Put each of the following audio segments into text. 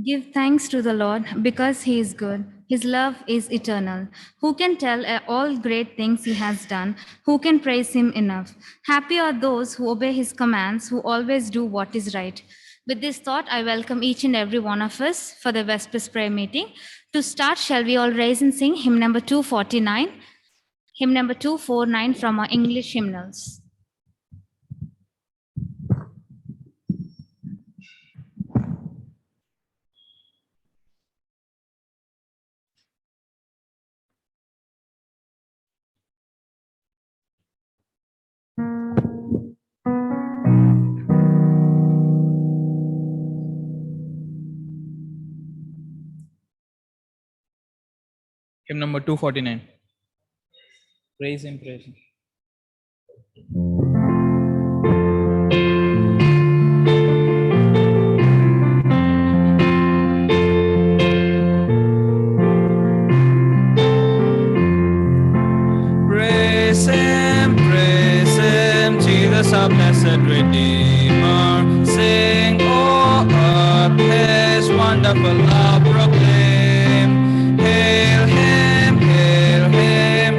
Give thanks to the Lord because he is good. His love is eternal. Who can tell all great things he has done? Who can praise him enough? Happy are those who obey his commands, who always do what is right. With this thought, I welcome each and every one of us for the Vespers prayer meeting. To start, shall we all raise and sing hymn number 249, hymn number 249 from our English hymnals. Hymn number 249. Praise Him, praise Him. Praise Him, Jesus our blessed Redeemer. Sing, O earth, His wonderful love proclaim. Hail Him,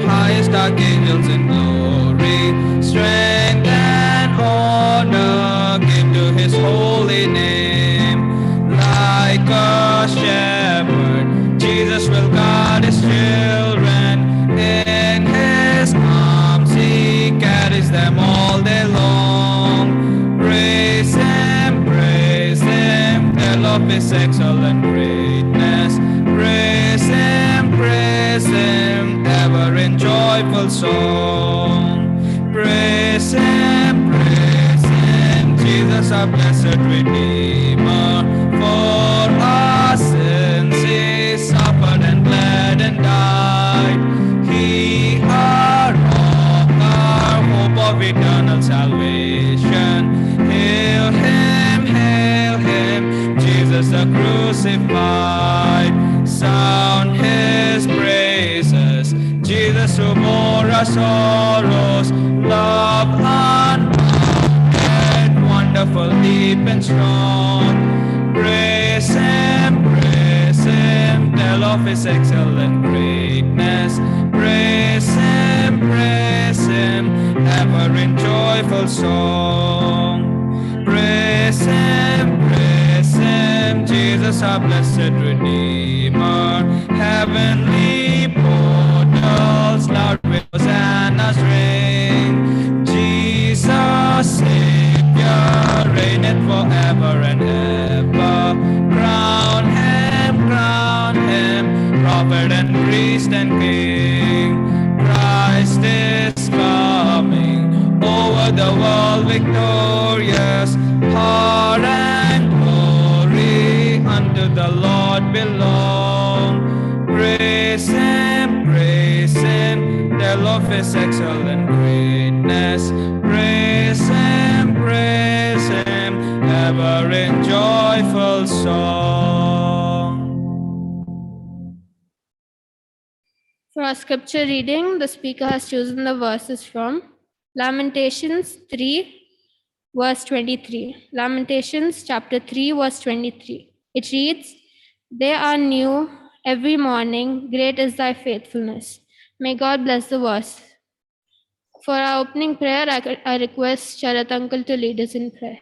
highest archangels in glory. Strength and honor give to His holy name. Like a shepherd, Jesus will guard His children. In His arms He carries them all day long. Praise Him, tell of His excellent greatness. Praise Him, ever in joyful song. Praise Him, Jesus our blessed Redeemer. For our sins He suffered and bled and died. He our rock, our hope of eternal salvation. Hail Him, Jesus the crucified. Sound His praises, Jesus who bore our sorrows. Love unbounded, wonderful, deep and strong. Praise Him, tell of His excellent greatness. Praise Him, ever in joyful song. Praise Him, Jesus our blessed Redeemer. Heavenly portals loud with hosannas ring. Jesus Savior reigneth forever and ever. Crown Him, prophet and priest and king. Christ is coming, over the world victorious. Power and glory unto the Lord belong. Praise Him, tell of His excellent greatness. Praise Him, ever in joyful song. For our scripture reading, the speaker has chosen the verses from Lamentations 3, verse 23. Lamentations chapter 3, verse 23. It reads, "They are new every morning, great is thy faithfulness." May God bless the verse. For our opening prayer, I request Sharat Uncle to lead us in prayer.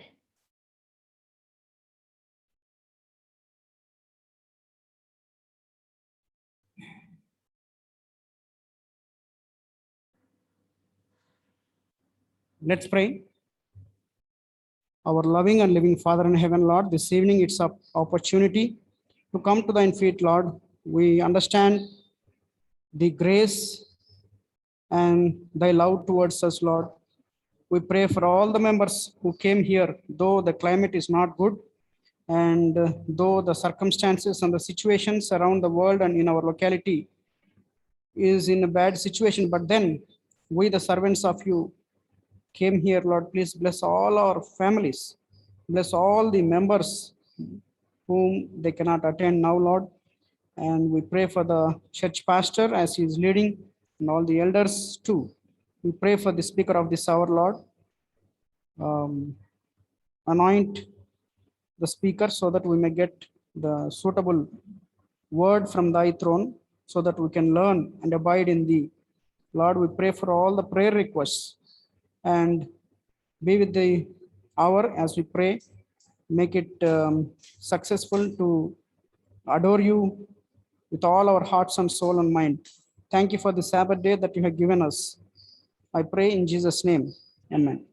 Let's pray. Our loving and living Father in heaven, Lord, this evening it's an opportunity to come to thine feet, Lord. We understand the grace and thy love towards us, Lord. We pray for all the members who came here, though the climate is not good, and though the circumstances and the situations around the world and in our locality is in a bad situation, but then we, the servants of you, came here, Lord. Please bless all our families, bless all the members whom they cannot attend now, Lord. And we pray for the church pastor as he is leading, and all the elders too. We pray for the speaker of this hour, Lord. Anoint the speaker so that we may get the suitable word from thy throne so that we can learn and abide in thee. Lord, we pray for all the prayer requests and be with the hour as we pray. Make it successful to adore you with all our hearts and soul and mind. Thank you for the Sabbath day that you have given us. I pray in Jesus' name. Amen.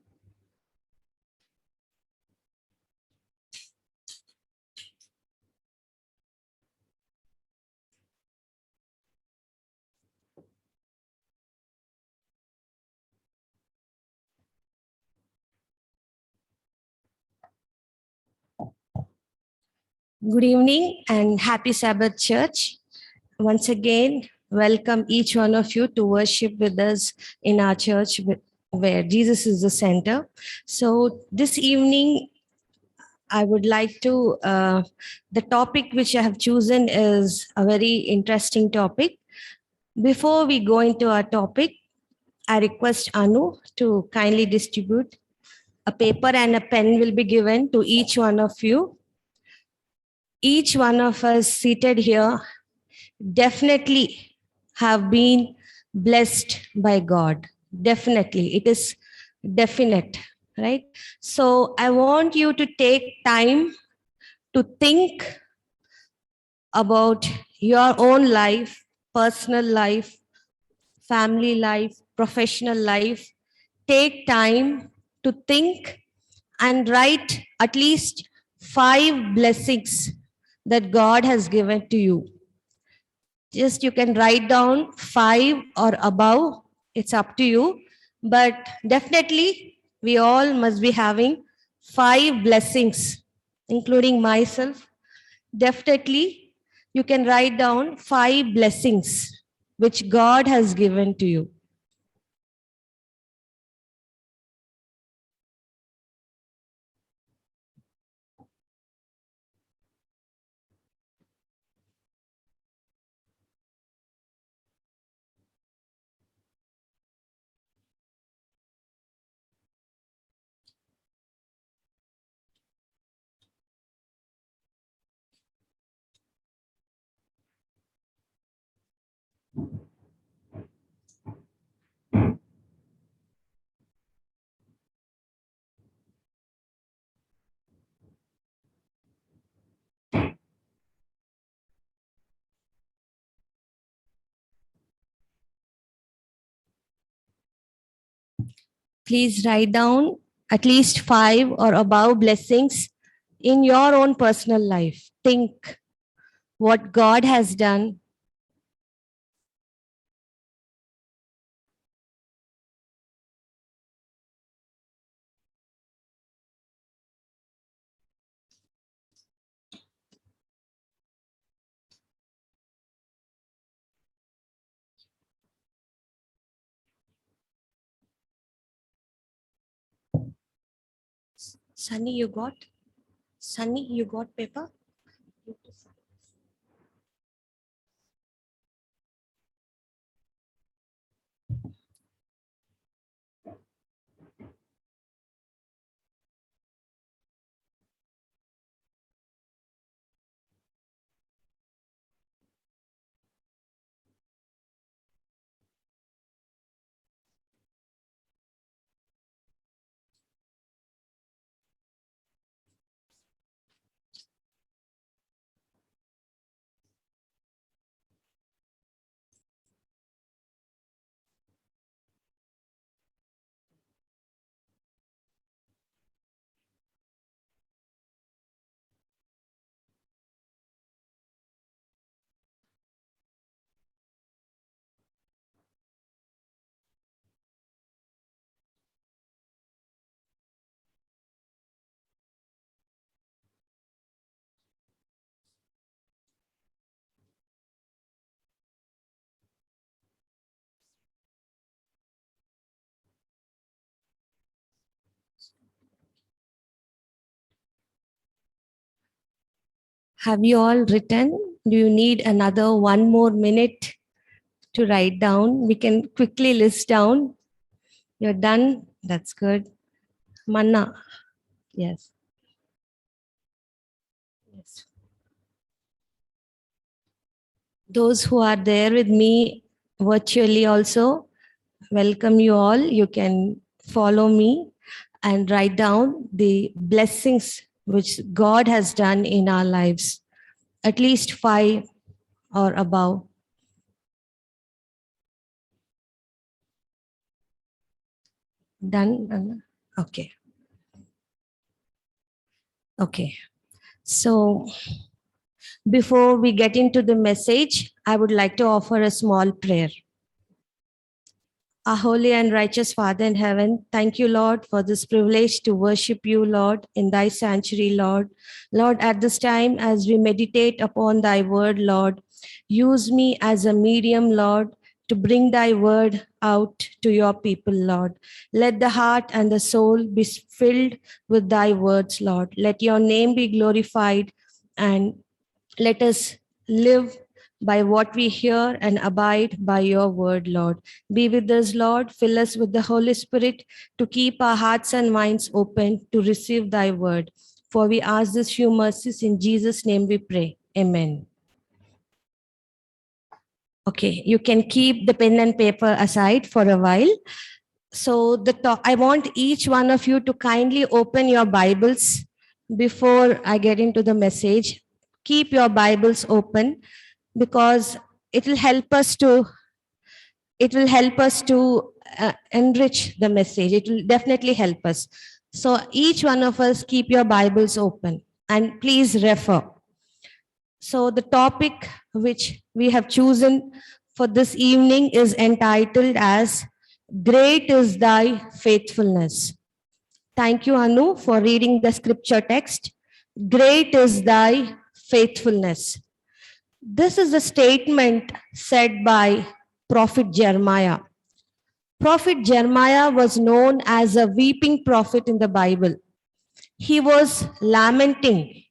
Good evening and happy Sabbath, church. Once again, welcome each one of you to worship with us in our church where Jesus is the center. So this evening, I would like to, the topic which I have chosen is a very interesting topic. Before we go into our topic, I request Anu to kindly distribute a paper and a pen will be given to each one of you. Each one of us seated here definitely have been blessed by God. Definitely. It is definite, right? So I want you to take time to think about your own life, personal life, family life, professional life. Take time to think and write at least 5 blessings that God has given to you. Just you can write down 5 or above, it's up to you. But definitely, we all must be having 5 blessings, including myself. Definitely, you can write down 5 blessings which God has given to you. Please write down at least 5 or above blessings in your own personal life. Think what God has done. Sunny, you got? Sunny, you got paper? Have you all written? Do you need another 1 more minute to write down? We can quickly list down. You're done? That's good. Manna. Yes. Yes. Those who are there with me virtually also, welcome you all. You can follow me and write down the blessings which God has done in our lives, at least 5 or above. Done? Anna? Okay. Okay. So before we get into the message, I would like to offer a small prayer. Our holy and righteous Father in heaven, thank you, Lord, for this privilege to worship you, Lord, in thy sanctuary, Lord. Lord, at this time, as we meditate upon thy word, Lord, use me as a medium, Lord, to bring thy word out to your people, Lord. Let the heart and the soul be filled with thy words, Lord. Let your name be glorified, and let us live by what we hear and abide by your word, Lord. Be with us, Lord. Fill us with the Holy Spirit to keep our hearts and minds open to receive thy word. For we ask this few mercies in Jesus' name we pray. Amen. Okay, you can keep the pen and paper aside for a while. So I want each one of you to kindly open your Bibles before I get into the message. Keep your Bibles open, because it will help us to enrich the message. It will definitely help us. So each one of us, keep your Bibles open and please refer. So the topic which we have chosen for this evening is entitled as Great is Thy Faithfulness. Thank you, Anu, for reading the scripture text. Great is thy faithfulness. This is a statement said by Prophet Jeremiah. Prophet Jeremiah was known as a weeping prophet in the Bible. He was lamenting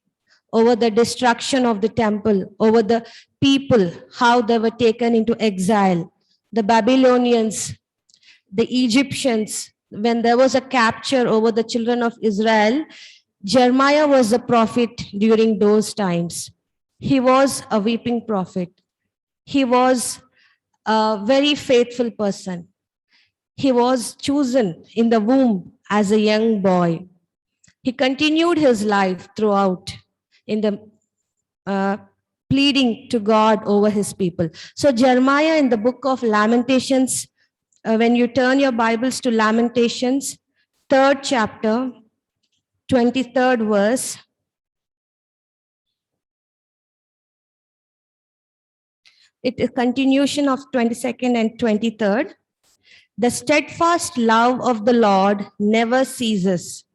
over the destruction of the temple, over the people, how they were taken into exile, the Babylonians, the Egyptians. When there was a capture over the children of Israel, Jeremiah was a prophet during those times. He was a weeping prophet. He was a very faithful person. He was chosen in the womb as a young boy. He continued his life throughout in the pleading to God over his people. So Jeremiah in the book of Lamentations, when you turn your Bibles to Lamentations, 3rd chapter, 23rd verse, it is continuation of 22nd and 23rd. The steadfast love of the Lord never ceases.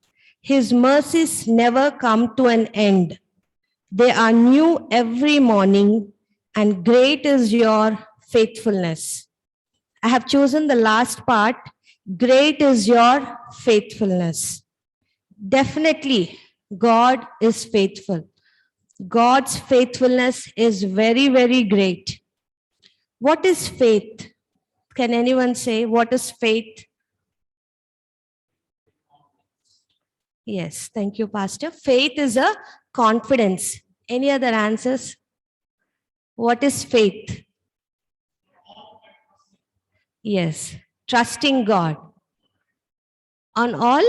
His mercies never come to an end. They are new every morning, and great is your faithfulness. I have chosen the last part. Great is your faithfulness. Definitely, God is faithful. God's faithfulness is very, very great. What is faith? Can anyone say what is faith? Yes, thank you, Pastor. Faith is a confidence. Any other answers? What is faith? Yes, trusting God. On all?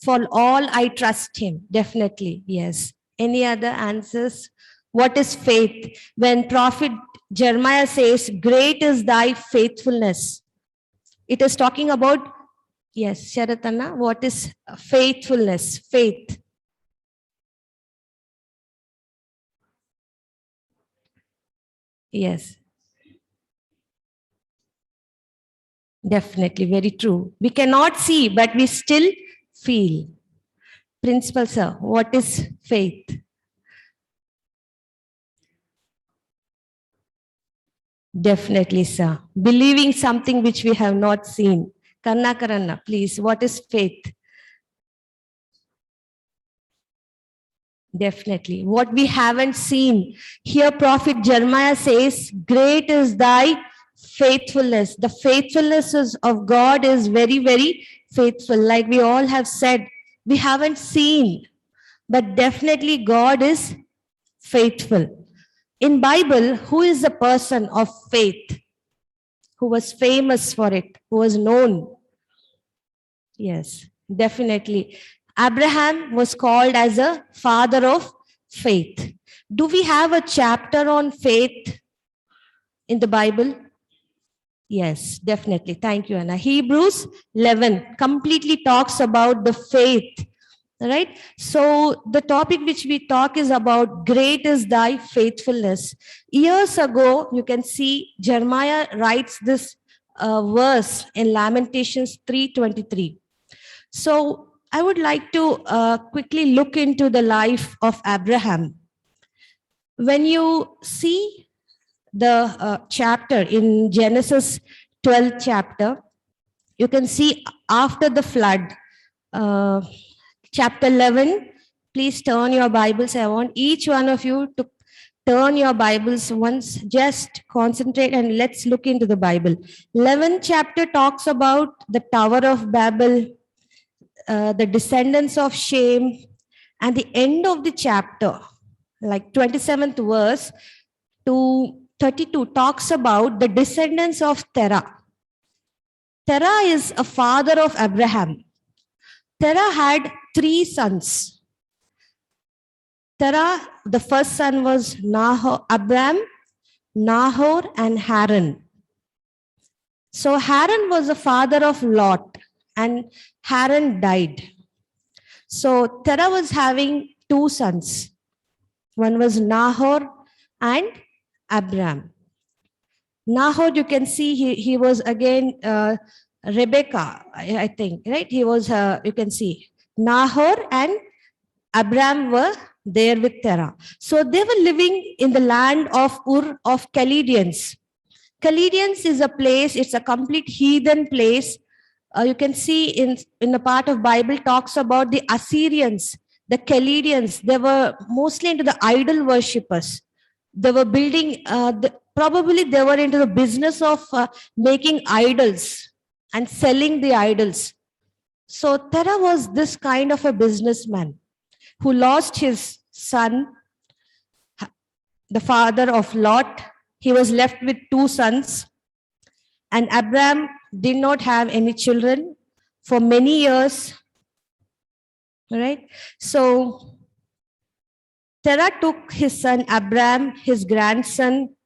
For all I trust him. Definitely, yes. Any other answers? What is faith? When Prophet Jeremiah says, great is thy faithfulness, it is talking about, yes, Sharatanna, what is faithfulness? Faith. Yes. Definitely, very true. We cannot see, but we still feel. Principal sir, what is faith? Definitely, sir. Believing something which we have not seen. Karnakaranna, please, what is faith? Definitely. What we haven't seen. Here, Prophet Jeremiah says, great is thy faithfulness. The faithfulness of God is very, very faithful. Like we all have said, we haven't seen, but definitely God is faithful. In Bible, who is the person of faith who was famous for it, who was known? Yes, definitely. Abraham was called as a father of faith. Do we have a chapter on faith in the Bible? Yes, definitely. Thank you, Anna. Hebrews 11 completely talks about the faith, right? So the topic which we talk is about great is thy faithfulness. Years ago, you can see Jeremiah writes this verse in Lamentations 3:23. So I would like to quickly look into the life of Abraham. When you see the chapter in Genesis 12th chapter, you can see after the flood, chapter 11, please turn your Bibles. I want each one of you to turn your Bibles once, just concentrate and let's look into the Bible. 11th chapter talks about the Tower of Babel, the descendants of Shem, and the end of the chapter, like 27th verse to 32, talks about the descendants of Terah. Terah is a father of Abraham. Terah had 3 sons. Terah, the first son was Abram, Nahor, and Haran. So Haran was the father of Lot, and Haran died. So Terah was having 2 sons. One was Nahor and Abram. Nahor, you can see he was again Rebecca, I think, right? He was, you can see, Nahor and Abram were there with Terah. So they were living in the land of Ur of Chaldeans. Chaldeans is a place, it's a complete heathen place. You can see in the part of Bible talks about the Assyrians, the Chaldeans. They were mostly into the idol worshippers. They were building, probably they were into the business of making idols and selling the idols. So Terah was this kind of a businessman who lost his son, the father of Lot. He was left with 2 sons. And Abram did not have any children for many years. Right? So Terah took his son Abram, his grandson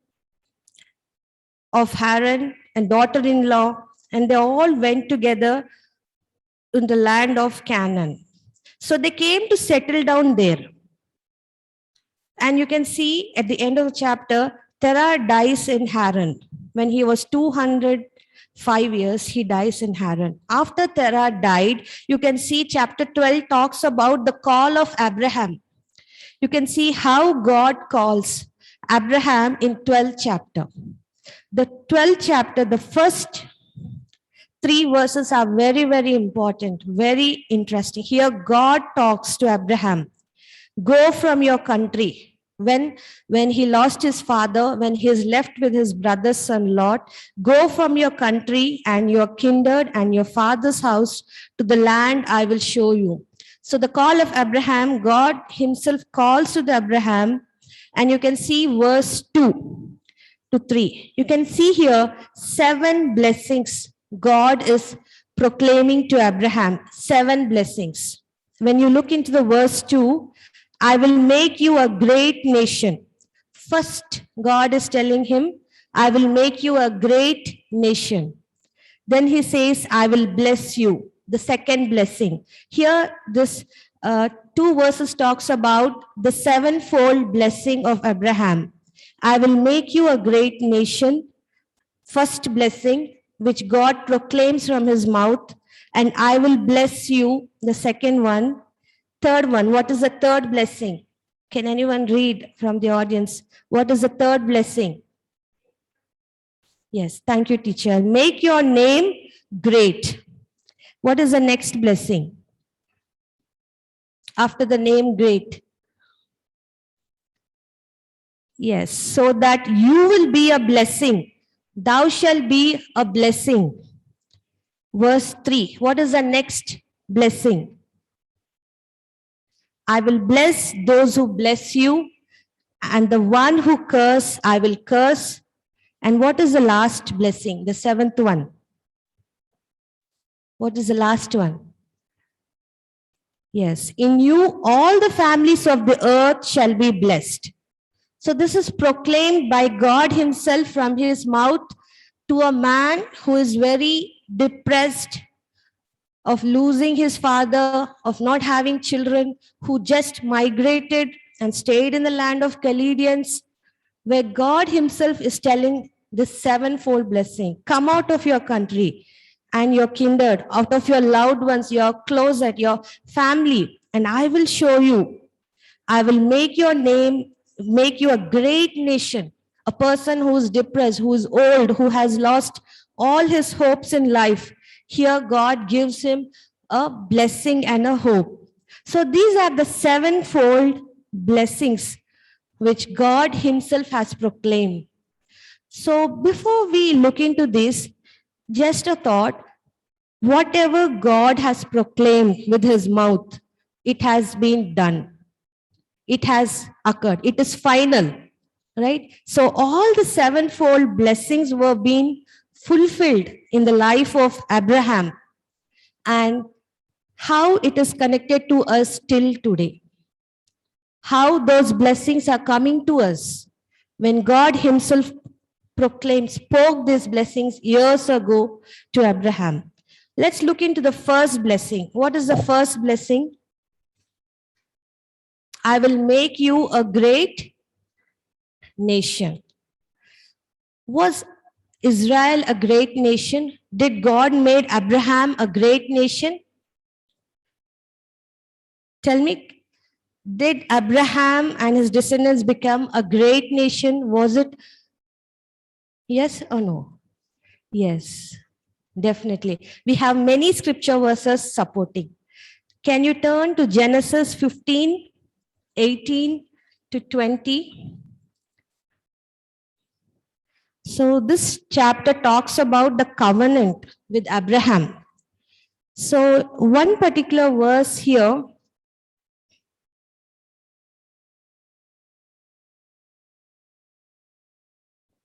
of Haran, and daughter-in-law, and they all went together in the land of Canaan. So they came to settle down there. And you can see at the end of the chapter, Terah dies in Haran. When he was 205 years, he dies in Haran. After Terah died, you can see chapter 12 talks about the call of Abraham. You can see how God calls Abraham in 12th chapter. The 12th chapter, the first 3 verses are very, very important, very interesting. Here God talks to Abraham. Go from your country. When he lost his father, when he is left with his brother's son Lot, go from your country and your kindred and your father's house to the land I will show you. So the call of Abraham, God himself calls to Abraham, and you can see verse 2 to 3. You can see here 7 blessings God is proclaiming to Abraham, 7 blessings. When you look into the verse 2, I will make you a great nation. First, God is telling him, I will make you a great nation. Then he says, I will bless you. The second blessing. Here, this 2 verses talks about the 7-fold blessing of Abraham. I will make you a great nation. First blessing, which God proclaims from his mouth. And I will bless you. The second one. Third one, what is the third blessing? Can anyone read from the audience? What is the third blessing? Yes, thank you, teacher. Make your name great. What is the next blessing? After the name great. Yes, so that you will be a blessing. Thou shalt be a blessing. Verse 3, what is the next blessing? I will bless those who bless you, And the one who curse, I will curse. And what is the last blessing? The seventh one. What is the last one? Yes, in you all the families of the earth shall be blessed. So this is proclaimed by God himself from his mouth to a man who is very depressed of losing his father, of not having children, who just migrated and stayed in the land of Chaldeans, where God himself is telling this sevenfold blessing. Come out of your country and your kindred, out of your loved ones, your closet, your family, and I will show you. I will make your name, make you a great nation, a person who is depressed, who is old, who has lost all his hopes in life. Here God gives him a blessing and a hope. So these are the sevenfold blessings which God himself has proclaimed. So before we look into this, just a thought, whatever God has proclaimed with his mouth, it has been done. It has occurred. It is final, right? So all the sevenfold blessings were being fulfilled in the life of Abraham, and how it is connected to us till today. How those blessings are coming to us when God himself spoke these blessings years ago to Abraham. Let's look into the first blessing. What is the first blessing? I will make you a great nation. Was Israel a great nation? Did God make Abraham a great nation? Tell me, did Abraham and his descendants become a great nation? Was it yes or no? Yes, definitely. We have many scripture verses supporting. Can you turn to Genesis 15, 18 to 20? So this chapter talks about the covenant with Abraham. So one particular verse here,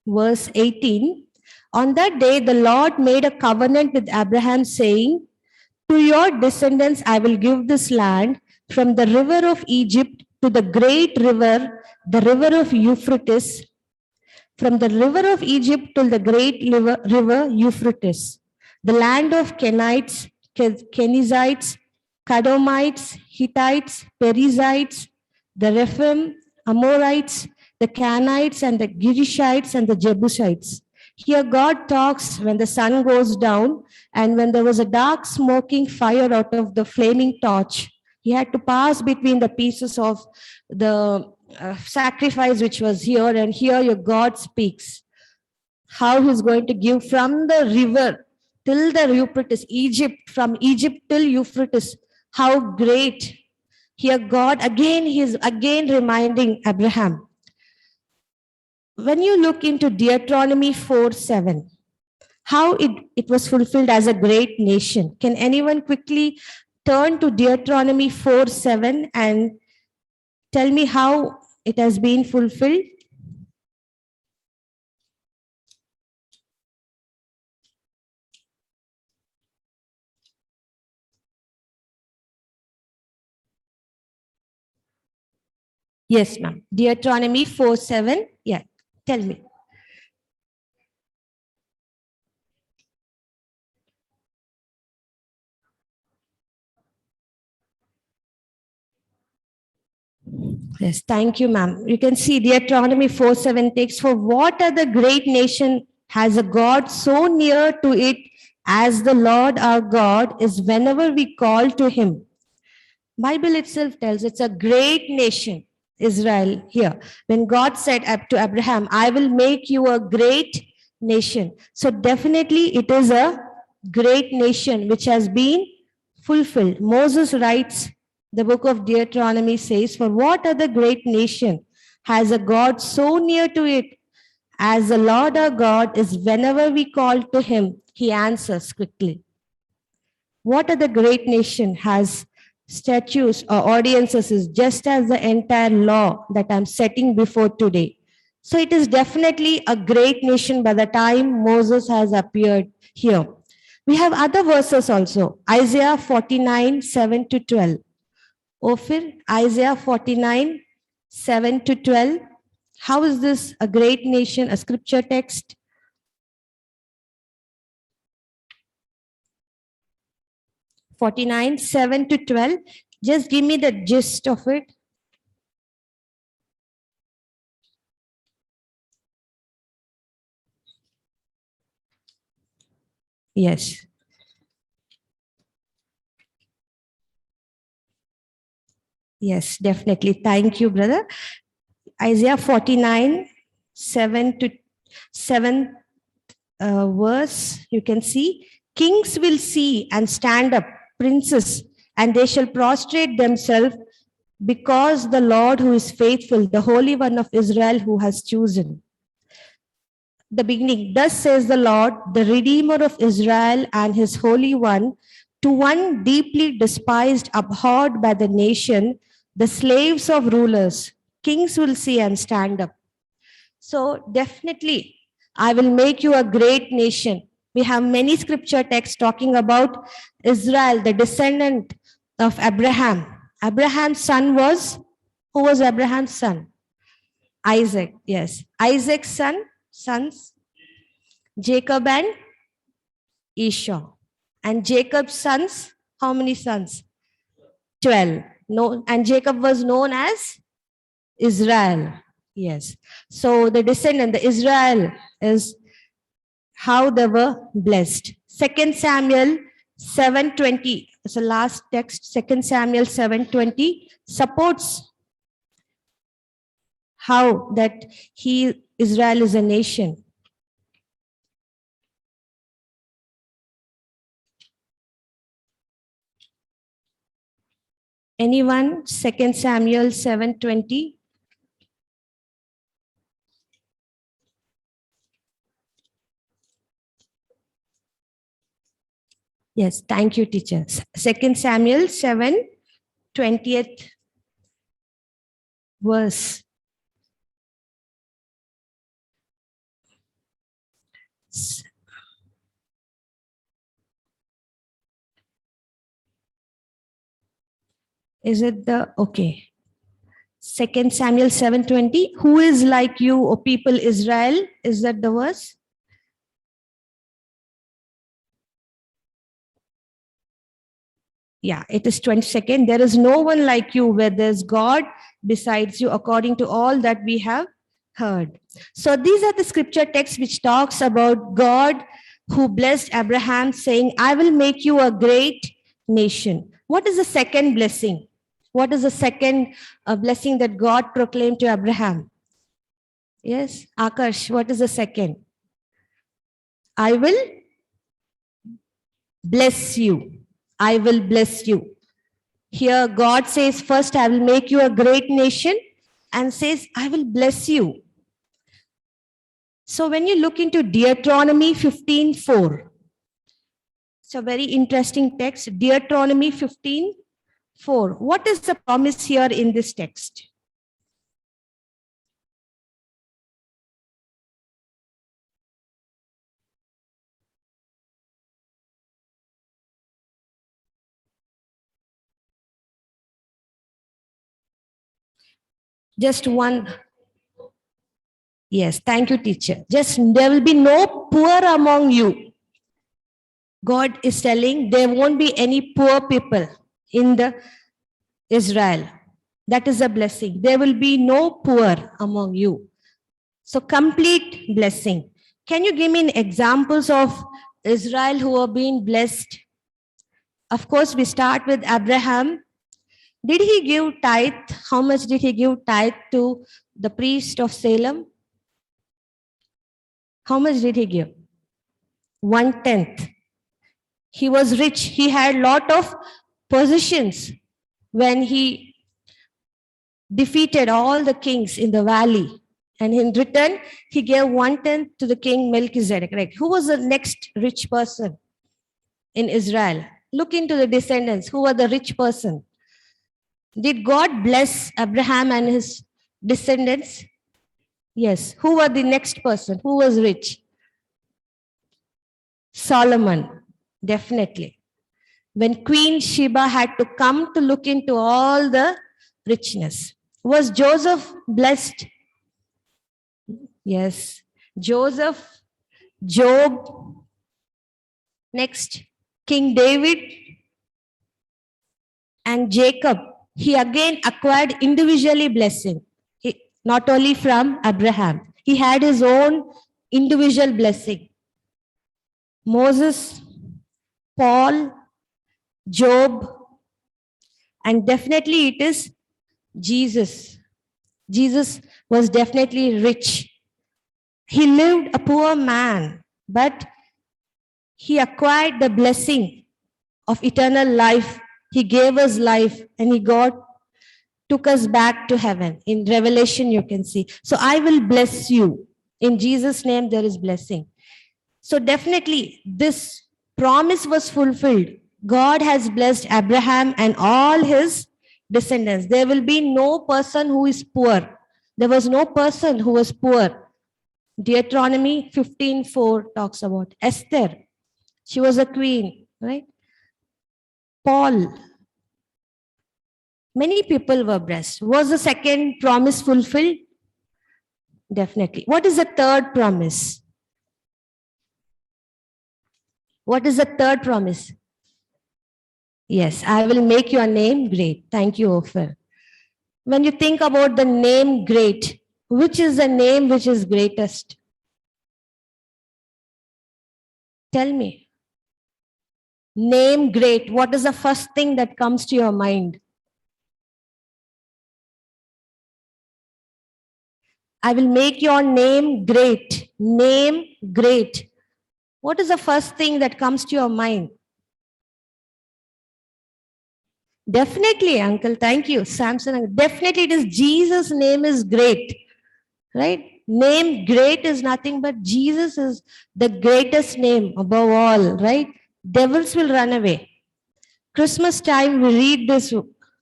verse 18, on that day the Lord made a covenant with Abraham saying, to your descendants I will give this land from the river of Egypt to the great river, the river of Euphrates, from the river of Egypt to the great river Euphrates, the land of Kenites, Kenizzites, Kadomites, Hittites, Perizzites, the Rephaim, Amorites, the Canaanites, and the Girishites, and the Jebusites. Here God talks when the sun goes down and when there was a dark smoking fire out of the flaming torch. He had to pass between the pieces of the sacrifice which was here, and here your God speaks how he's going to give from the river till the Euphrates, Egypt, from Egypt till Euphrates. How great. Here God again, he's again reminding Abraham. When you look into Deuteronomy 4:7, how it was fulfilled as a great nation. Can anyone quickly turn to Deuteronomy 4:7 and tell me how it has been fulfilled? Yes, ma'am. Deuteronomy 4:7. Yeah, tell me. Yes, thank you, ma'am. You can see Deuteronomy 4:7 takes, for what other great nation has a God so near to it as the Lord our God is whenever we call to him. Bible itself tells it's a great nation, Israel here. When God said to Abraham, I will make you a great nation. So definitely it is a great nation which has been fulfilled. Moses writes, the book of Deuteronomy says, for what other great nation has a God so near to it as the Lord our God is whenever we call to him, he answers quickly. What other great nation has statutes or audiences is just as the entire law that I'm setting before today. So it is definitely a great nation by the time Moses has appeared here. We have other verses also. Isaiah 49, 7 to 12. Ophir, Isaiah 49, 7 to 12. How is this a great nation, a scripture text? (49) 7 to 12. Just give me the gist of it. Yes. Yes, definitely. Thank you, brother. Isaiah 49, 7 to 7 verse, you can see, kings will see and stand up, princes, and they shall prostrate themselves because the Lord who is faithful, the Holy One of Israel who has chosen. The beginning, thus says the Lord, the Redeemer of Israel and his Holy One, to one deeply despised, abhorred by the nation, the slaves of rulers, kings will see and stand up. So definitely, I will make you a great nation. We have many scripture texts talking about Israel, the descendant of Abraham. Abraham's son was, who was Abraham's son? Isaac, yes. Isaac's sons, Jacob and Esau. And Jacob's sons, how many sons? 12. No, and Jacob was known as Israel. Yes. So the descendant, the Israel, is how they were blessed. 2 Samuel 7:20. It's the last text. 2 Samuel 7:20 supports how that Israel is a nation. Anyone? 2 Samuel 7:20. Yes, thank you, teachers. 2 Samuel 7, 20th verse. Is it the, okay. 2 Samuel 7:20. Who is like you, O people Israel? Is that the verse? Yeah, it is 22nd. There is no one like you where there's God besides you, according to all that we have heard. So these are the scripture texts which talks about God who blessed Abraham, saying, I will make you a great nation. What is the second blessing? What is the second blessing that God proclaimed to Abraham? Yes, Akash, what is the second? I will bless you. I will bless you. Here God says, first I will make you a great nation, and says, I will bless you. So when you look into Deuteronomy 15:4, it's a very interesting text, Deuteronomy 15:4. What is the promise here in this text? Just one. Yes, thank you, teacher. Just there will be no poor among you. God is telling there won't be any poor people in the Israel. That is a blessing. There will be no poor among you. So complete blessing. Can you give me examples of Israel who are being blessed? Of course, we start with Abraham. Did he give tithe? How much did he give tithe to the priest of Salem? How much did he give? 1/10. He was rich. He had lot of possessions when he defeated all the kings in the valley. And in return, he gave 1/10 to the king Melchizedek. Right? Who was the next rich person in Israel? Look into the descendants. Who was the rich person? Did God bless Abraham and his descendants? Yes. Who were the next person? Who was rich? Solomon, definitely. When Queen Sheba had to come to look into all the richness. Was Joseph blessed? Yes. Joseph, Job, next, King David, and Jacob. He again acquired individually blessing, not only from Abraham. He had his own individual blessing. Moses, Paul, Job, and definitely it is Jesus. Jesus was definitely rich. He lived a poor man, but he acquired the blessing of eternal life. He gave us life and he took us back to heaven. In Revelation, you can see. So I will bless you. In Jesus' name, there is blessing. So definitely this promise was fulfilled. God has blessed Abraham and all his descendants. There will be no person who is poor. There was no person who was poor. Deuteronomy 15:4 talks about Esther. She was a queen, right? Paul. Many people were blessed. Was the second promise fulfilled? Definitely. What is the third promise? What is the third promise? Yes, I will make your name great. Thank you, Ophir. When you think about the name great, which is the name which is greatest? Tell me. Name great. What is the first thing that comes to your mind? I will make your name great. Name great. What is the first thing that comes to your mind? Definitely, uncle. Thank you. Samson. Definitely, it is Jesus' name is great. Right? Name great is nothing but Jesus is the greatest name above all. Right? Devils will run away. Christmas time, we read this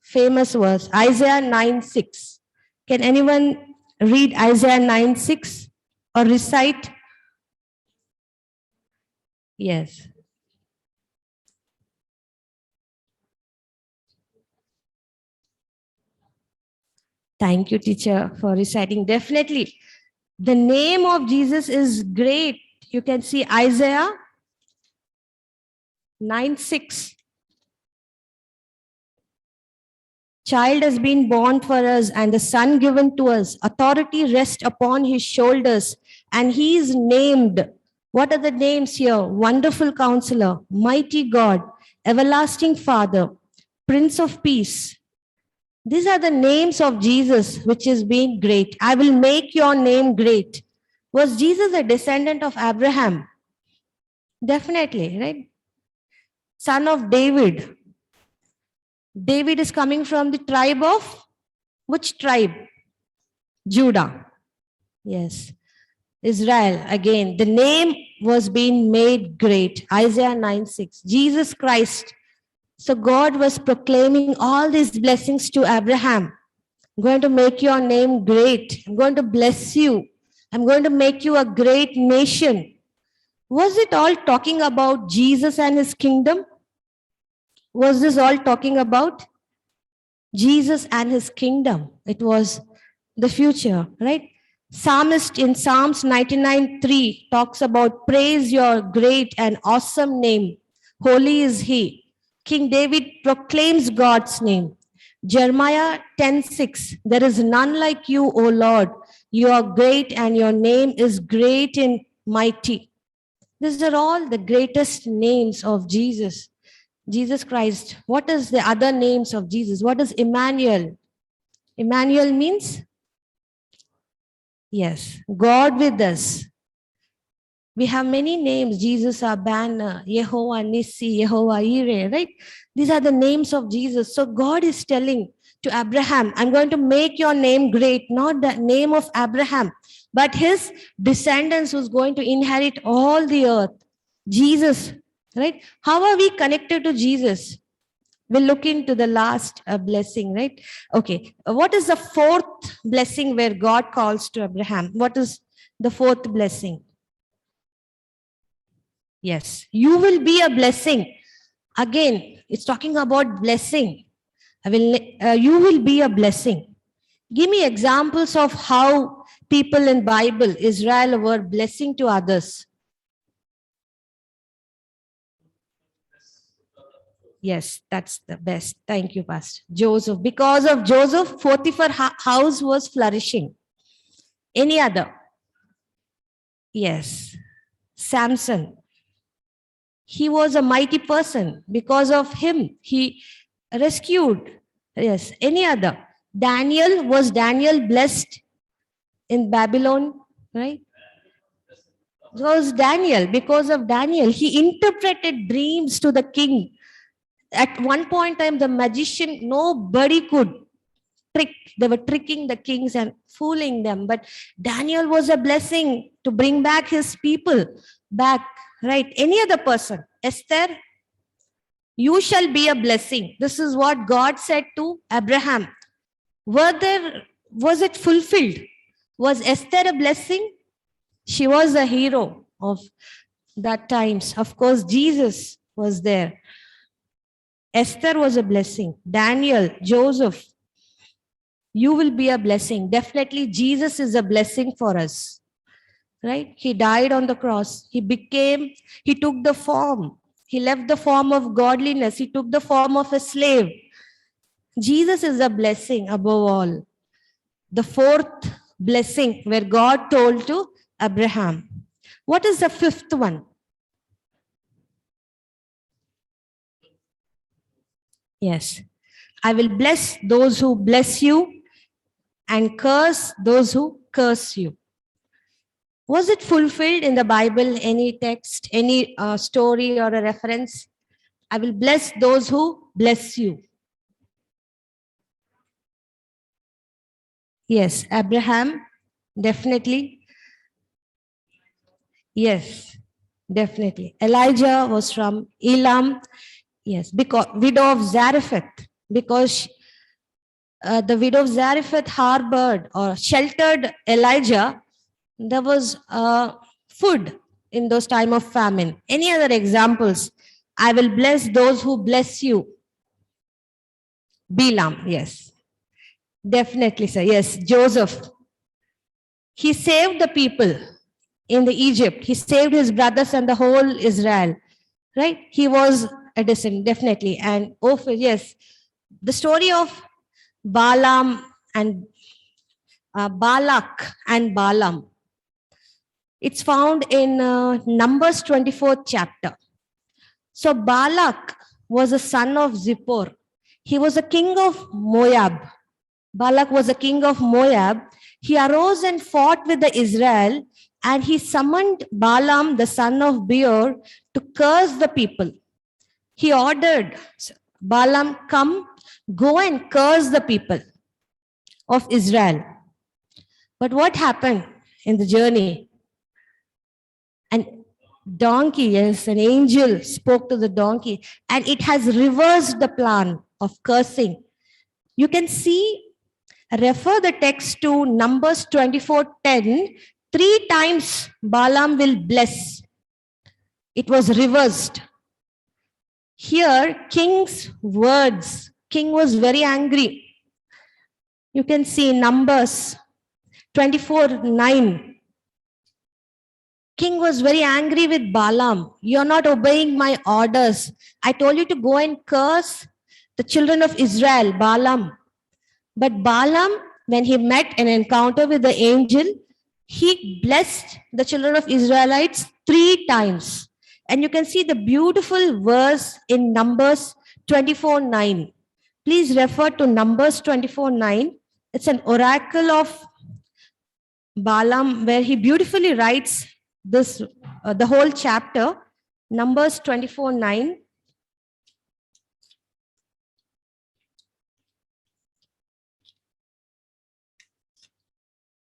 famous verse, Isaiah 9:6. Can anyone read Isaiah 9:6 or recite? Yes. Thank you, teacher, for reciting. Definitely. The name of Jesus is great. You can see Isaiah 9:6. Child has been born for us and the son given to us. Authority rests upon his shoulders and he is named. What are the names here? Wonderful Counselor, Mighty God, Everlasting Father, Prince of Peace. These are the names of Jesus, which is being great. I will make your name great. Was Jesus a descendant of Abraham? Definitely, right? Son of David. David is coming from the tribe of which tribe? Judah. Yes. Israel. Again, the name was being made great. Isaiah 9:6. Jesus Christ. So God was proclaiming all these blessings to Abraham. I'm going to make your name great. I'm going to bless you. I'm going to make you a great nation. Was it all talking about Jesus and his kingdom? Was this all talking about Jesus and his kingdom? It was the future, right? Psalmist in Psalms 99:3 talks about praise your great and awesome name. Holy is he. King David proclaims God's name. Jeremiah 10:6, there is none like you, O Lord. You are great and your name is great and mighty. These are all the greatest names of Jesus. Jesus Christ. What is the other names of Jesus? What is Emmanuel? Emmanuel means? Yes, God with us. We have many names. Jesus, our banner, Yehovah Nissi, Yehovah Ire, right? These are the names of Jesus. So God is telling to Abraham, I'm going to make your name great, not the name of Abraham, but his descendants who's going to inherit all the earth. Jesus, right? How are we connected to Jesus? We'll look into the last blessing, right? Okay. What is the fourth blessing where God calls to Abraham? What is the fourth blessing? Yes, you will be a blessing. Again, it's talking about blessing. You will be a blessing. Give me examples of how people in Bible, Israel, were blessing to others. Yes, that's the best. Thank you, Pastor. Joseph. Because of Joseph, Potiphar house was flourishing. Any other? Yes. Samson. He was a mighty person. Because of him, he rescued. Yes. Any other? Daniel. Was Daniel blessed in Babylon? Right? It was Daniel. Because of Daniel, he interpreted dreams to the king. At one point in time, the magician, nobody could trick. They were tricking the kings and fooling them. But Daniel was a blessing to bring back his people back, right? Any other person? Esther, you shall be a blessing. This is what God said to Abraham. Was it fulfilled? Was Esther a blessing? She was a hero of that times. Of course, Jesus was there. Esther was a blessing. Daniel, Joseph, you will be a blessing. Definitely, Jesus is a blessing for us. Right? He died on the cross. He took the form. He left the form of godliness. He took the form of a slave. Jesus is a blessing above all. The fourth blessing where God told to Abraham. What is the fifth one? Yes. I will bless those who bless you and curse those who curse you. Was it fulfilled in the Bible? Any text, any story or a reference? I will bless those who bless you. Yes, Abraham, definitely. Yes, definitely. Elijah was from Elam. Yes, because widow of Zarephath, because the widow of Zarephath harbored or sheltered Elijah. There was food in those time of famine. Any other examples? I will bless those who bless you. Bilam, yes. Definitely, sir. Yes, Joseph. He saved the people in the Egypt. He saved his brothers and the whole Israel. Right? He was a descendant, definitely. And yes, the story of Balaam and Balak and Balaam. It's found in Numbers 24th chapter. So Balak was a son of Zippor. He was a king of Moab. Balak was a king of Moab. He arose and fought with the Israel, and he summoned Balaam, the son of Beor, to curse the people. He ordered Balaam, go and curse the people of Israel. But what happened in the journey? An donkey, yes, an angel spoke to the donkey, and it has reversed the plan of cursing. You can refer the text to Numbers 24:10. 3 times Balaam will bless. It was reversed. Here, king's words. King was very angry. You can see Numbers 24:9. King was very angry with Balaam. You're not obeying my orders. I told you to go and curse the children of Israel, Balaam. But Balaam, when he met an encounter with the angel, he blessed the children of Israelites 3 times. And you can see the beautiful verse in Numbers 24:9. Please refer to Numbers 24:9. It's an oracle of Balaam where he beautifully writes this, the whole chapter, Numbers 24:9.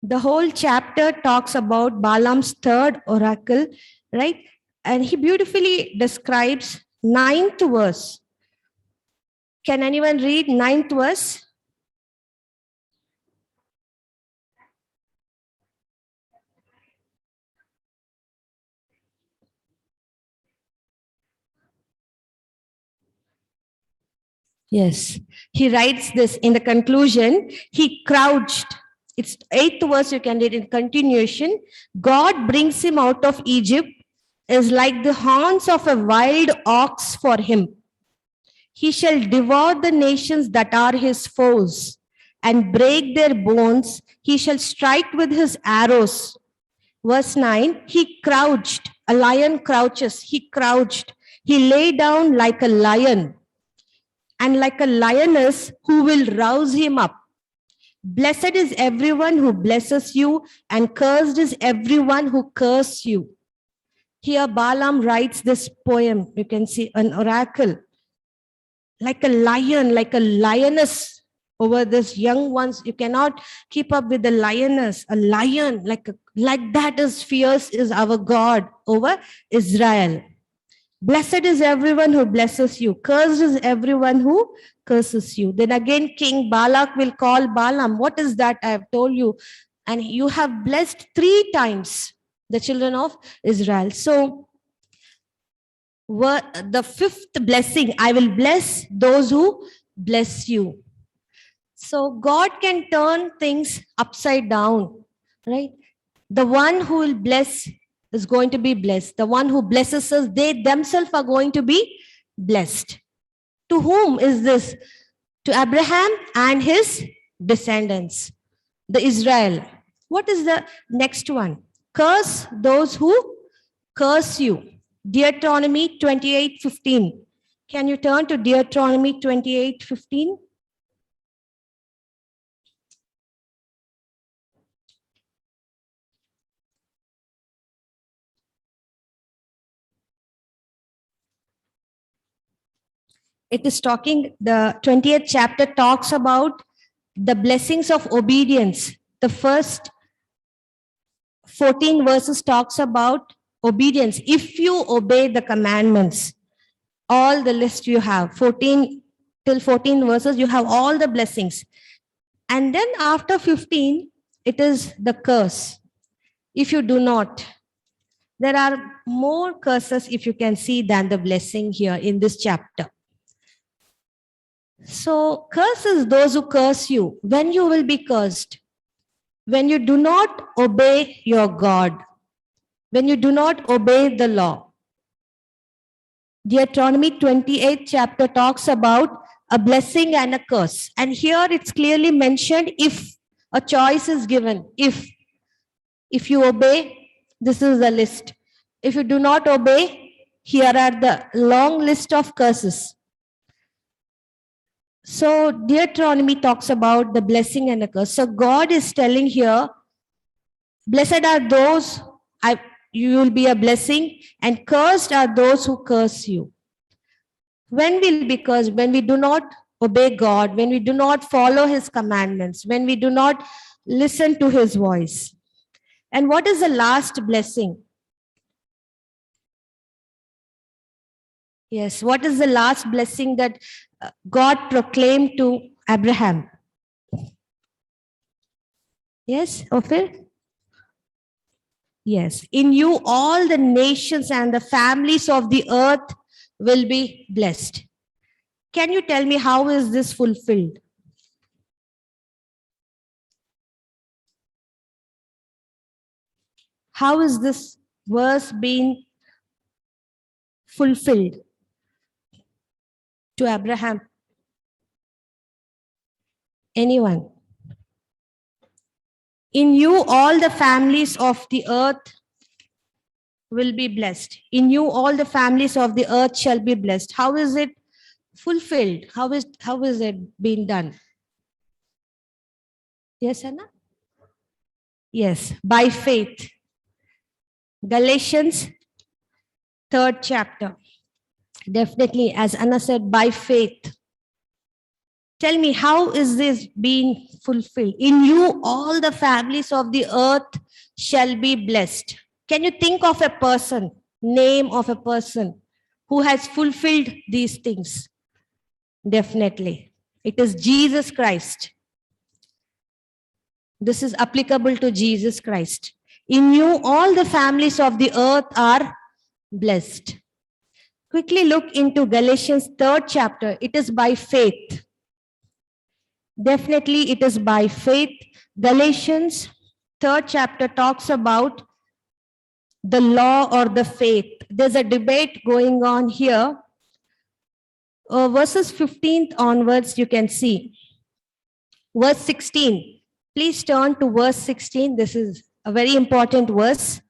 The whole chapter talks about Balaam's third oracle, right? And he beautifully describes 9th verse. Can anyone read 9th verse? Yes, he writes this in the conclusion. He crouched. It's 8th verse, you can read in continuation. God brings him out of Egypt is like the horns of a wild ox for him. He shall devour the nations that are his foes and break their bones. He shall strike with his arrows. Verse 9, he crouched. A lion crouches. He crouched. He lay down like a lion and like a lioness who will rouse him up. Blessed is everyone who blesses you, and cursed is everyone who curses you. Here Balaam writes this poem. You can see an oracle. Like a lion, like a lioness over this young ones. You cannot keep up with the lioness. A lion, like that is fierce is our God over Israel. Blessed is everyone who blesses you. Cursed is everyone who curses you. Then again, King Balak will call Balaam. What is that? I have told you. And you have blessed 3 times the children of Israel. So, the 5th blessing, I will bless those who bless you. So, God can turn things upside down, right? The one who will bless is going to be blessed. The one who blesses us, they themselves are going to be blessed. To whom is this? To Abraham and his descendants, the Israel. What is the next one? Curse those who curse you. Deuteronomy 28:15. Can you turn to Deuteronomy 28:15? It is talking, the 20th chapter talks about the blessings of obedience. The first 14 verses talks about obedience. If you obey the commandments, all the list you have, 14 till 14 verses, you have all the blessings. And then after 15, it is the curse. If you do not, there are more curses, if you can see, than the blessing here in this chapter. So, curses those who curse you. When you will be cursed? When you do not obey your God. When you do not obey the law. Deuteronomy 28 chapter talks about a blessing and a curse. And here it's clearly mentioned if a choice is given. If you obey, this is the list. If you do not obey, here are the long list of curses. So Deuteronomy talks about the blessing and the curse. So God is telling here, blessed are those, you will be a blessing, and cursed are those who curse you. When will be cursed? When we do not obey God, when we do not follow his commandments, when we do not listen to his voice. And what is the last blessing? Yes, what is the last blessing that God proclaimed to Abraham? Yes, Ophir? Yes, in you all the nations and the families of the earth will be blessed. Can you tell me how is this fulfilled? How is this verse being fulfilled to Abraham? Anyone? In you, all the families of the earth will be blessed. In you, all the families of the earth shall be blessed. How is it fulfilled? How is it being done? Yes, Anna? Yes, by faith. Galatians 3rd chapter. Definitely, as Anna said, by faith. Tell me, how is this being fulfilled? In you, all the families of the earth shall be blessed. Can you think of a person, name of a person who has fulfilled these things? Definitely. It is Jesus Christ. This is applicable to Jesus Christ. In you, all the families of the earth are blessed. Quickly look into Galatians 3rd chapter. It is by faith. Definitely, it is by faith. Galatians 3rd chapter talks about the law or the faith. There's a debate going on here. Verses 15th onwards, you can see. Verse 16. Please turn to verse 16. This is a very important verse.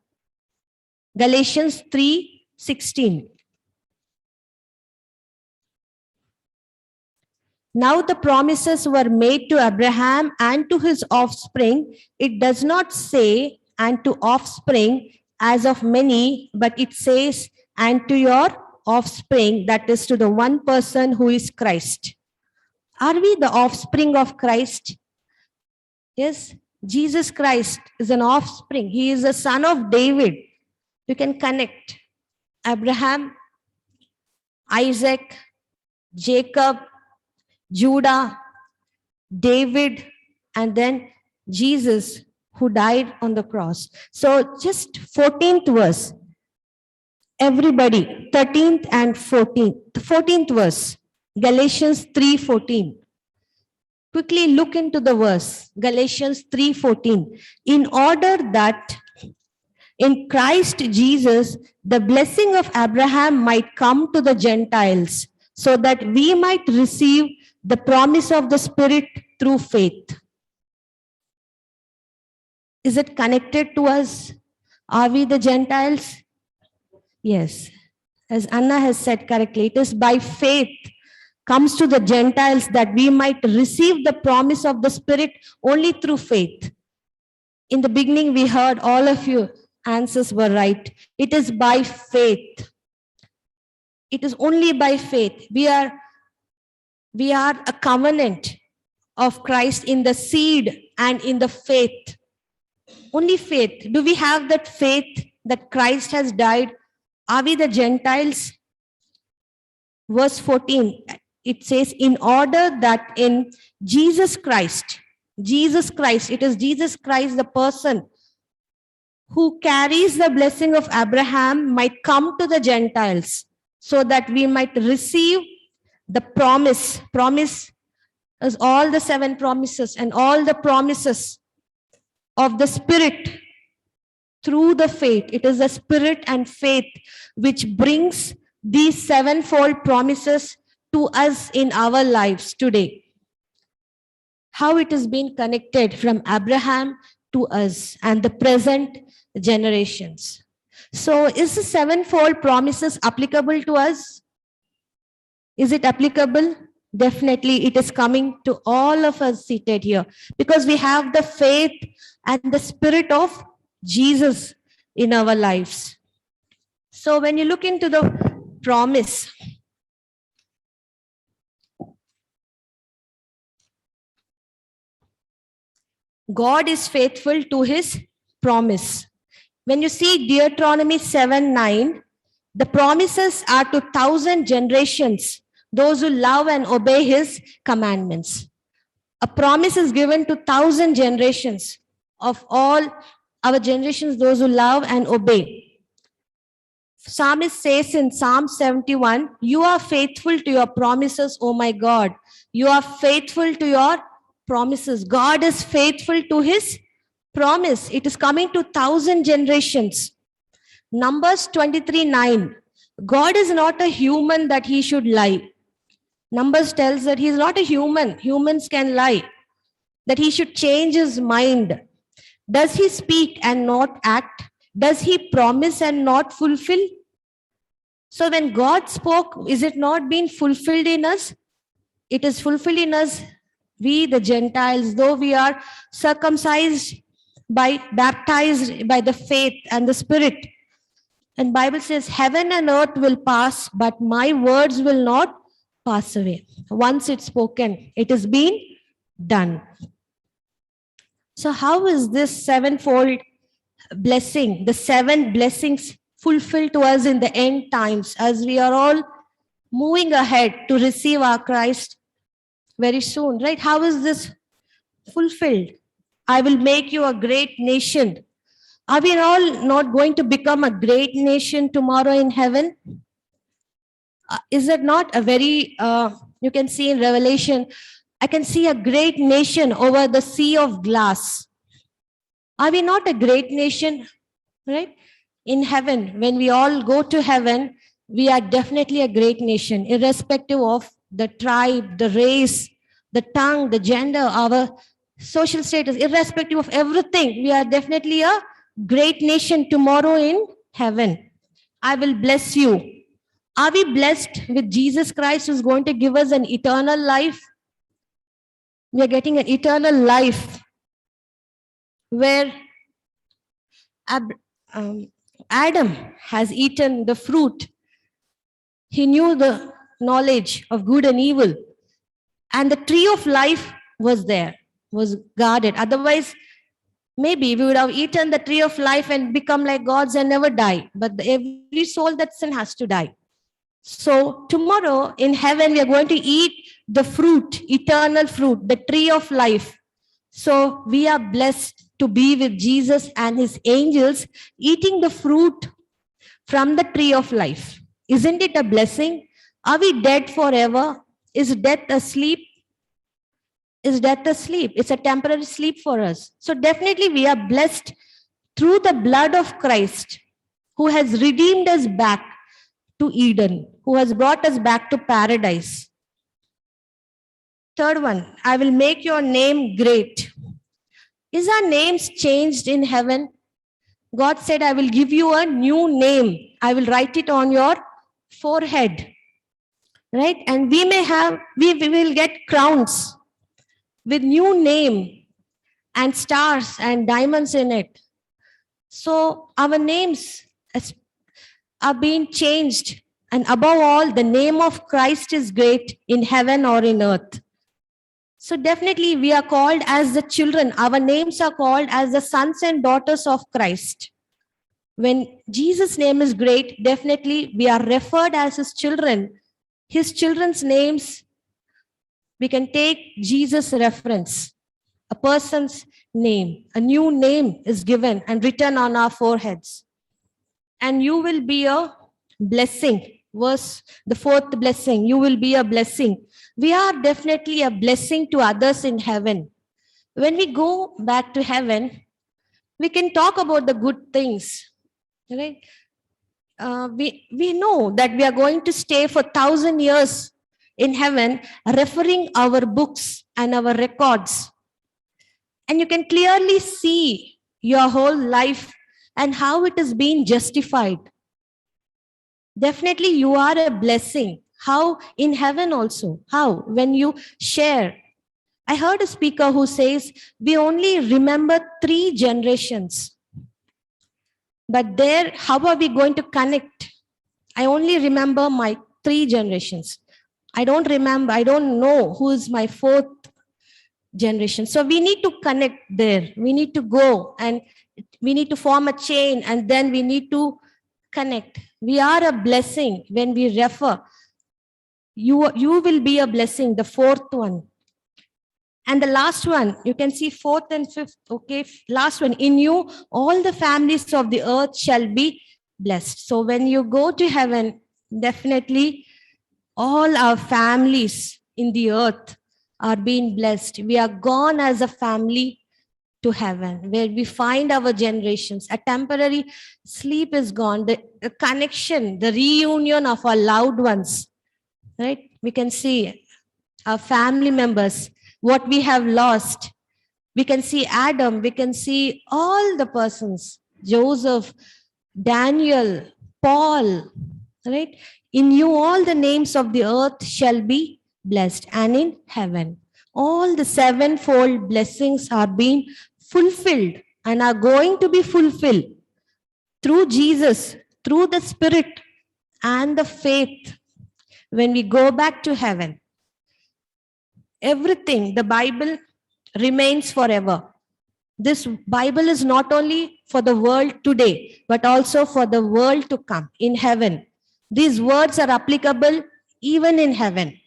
Galatians 3:16. Now the promises were made to Abraham and to his offspring. It does not say, and to offspring as of many, but it says, and to your offspring, that is to the one person who is Christ. Are we the offspring of Christ? Yes, Jesus Christ is an offspring. He is a son of David. You can connect Abraham, Isaac, Jacob, Judah, David, and then Jesus, who died on the cross. So just 14th verse. Everybody, 13th and 14th. 14th verse, Galatians 3:14. Quickly look into the verse, Galatians 3:14. In order that in Christ Jesus, the blessing of Abraham might come to the Gentiles, so that we might receive the promise of the Spirit through faith. Is it connected to us? Are we the Gentiles? Yes. As Anna has said correctly, it is by faith comes to the Gentiles that we might receive the promise of the Spirit only through faith. In the beginning, we heard all of you answers were right. It is by faith. It is only by faith. We are a covenant of Christ in the seed and in the faith. Only faith. Do we have that faith that Christ has died? Are we the Gentiles? Verse 14, it says, in order that in Jesus Christ, it is Jesus Christ, the person who carries the blessing of Abraham, might come to the Gentiles, so that we might receive the promise. Promise is all the 7 promises and all the promises of the Spirit through the faith. It is the Spirit and faith which brings these 7-fold promises to us in our lives today. How it has been connected from Abraham to us and the present generations. So is the 7-fold promises applicable to us? Is it applicable? Definitely it is coming to all of us seated here, because we have the faith and the Spirit of Jesus in our lives. So when you look into the promise, God is faithful to his promise. When you see Deuteronomy 7:9, the promises are to 1,000 generations, those who love and obey his commandments. A promise is given to 1,000 generations of all our generations, those who love and obey. Psalmist says in Psalm 71, you are faithful to your promises, O my God. You are faithful to your promises. God is faithful to his promise. It is coming to 1,000 generations. Numbers 23:9. God is not a human that he should lie. Numbers tells that he is not a human. Humans can lie. That he should change his mind. Does he speak and not act? Does he promise and not fulfill? So when God spoke, is it not being fulfilled in us? It is fulfilled in us. We, the Gentiles, though we are circumcised baptized by the faith and the Spirit. And Bible says, heaven and earth will pass, but my words will not pass away. Once it's spoken, it has been done. So how is this 7-fold blessing, the 7 blessings fulfilled to us in the end times, as we are all moving ahead to receive our Christ very soon, right? How is this fulfilled? I will make you a great nation. Are we all not going to become a great nation tomorrow in heaven? Is it not a very, you can see in Revelation, I can see a great nation over the sea of glass. Are we not a great nation, right? In heaven, when we all go to heaven, we are definitely a great nation, irrespective of the tribe, the race, the tongue, the gender, our social status, irrespective of everything. We are definitely a great nation tomorrow in heaven. I will bless you. Are we blessed with Jesus Christ who's going to give us an eternal life? We are getting an eternal life where Adam has eaten the fruit. He knew the knowledge of good and evil. And the tree of life was there, was guarded. Otherwise, maybe we would have eaten the tree of life and become like gods and never die. But every soul that sin has to die. So tomorrow in heaven, we are going to eat the fruit, eternal fruit, the tree of life. So we are blessed to be with Jesus and his angels eating the fruit from the tree of life. Isn't it a blessing? Are we dead forever? Is death asleep? Is death asleep? It's a temporary sleep for us. So definitely we are blessed through the blood of Christ, who has redeemed us back to Eden, who has brought us back to paradise. Third one, I will make your name great. Is our names changed in heaven? God said, I will give you a new name. I will write it on your forehead. Right? And we will get crowns with new name and stars and diamonds in it. So our names are being changed. And above all, the name of Christ is great in heaven or in earth. So definitely we are called as the children. Our names are called as the sons and daughters of Christ. When Jesus' name is great, definitely we are referred as his children. His children's names, we can take Jesus' reference. A person's name, a new name is given and written on our foreheads. And you will be a blessing. Verse, the fourth blessing, you will be a blessing. We are definitely a blessing to others in heaven. When we go back to heaven, we can talk about the good things, right? We know that we are going to stay for 1,000 years in heaven, referring our books and our records. And you can clearly see your whole life and how it is being justified. Definitely you are a blessing. How? In heaven also. How? When you share. I heard a speaker who says, we only remember 3 generations. But there, how are we going to connect? I only remember my 3 generations. I don't know who is my 4th generation. So we need to connect there. We need to go and we need to form a chain and then we need to connect. We are a blessing when we refer. You will be a blessing, the 4th one. And the last one, you can see 4th and 5th. Okay, last one. In you, all the families of the earth shall be blessed. So when you go to heaven, definitely all our families in the earth are being blessed. We are gone as a family to heaven, where we find our generations. A temporary sleep is gone. The connection, the reunion of our loved ones, right? We can see our family members, what we have lost. We can see Adam, we can see all the persons, Joseph, Daniel, Paul, right? In you, all the names of the earth shall be blessed, and in heaven, all the 7-fold blessings are being fulfilled and are going to be fulfilled through Jesus, through the Spirit and the faith. When we go back to heaven, everything, the Bible remains forever. This Bible is not only for the world today, but also for the world to come in heaven. These words are applicable even in heaven.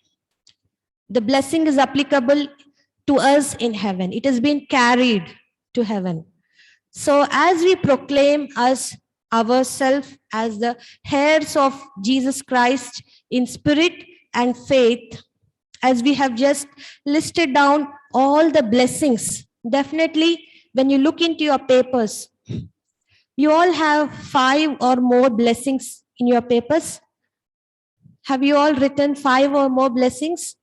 The blessing is applicable to us in heaven. It has been carried to heaven. So as we proclaim ourselves as the heirs of Jesus Christ in spirit and faith, as we have just listed down all the blessings, definitely when you look into your papers, you all have 5 or more blessings in your papers. Have you all written 5 or more blessings?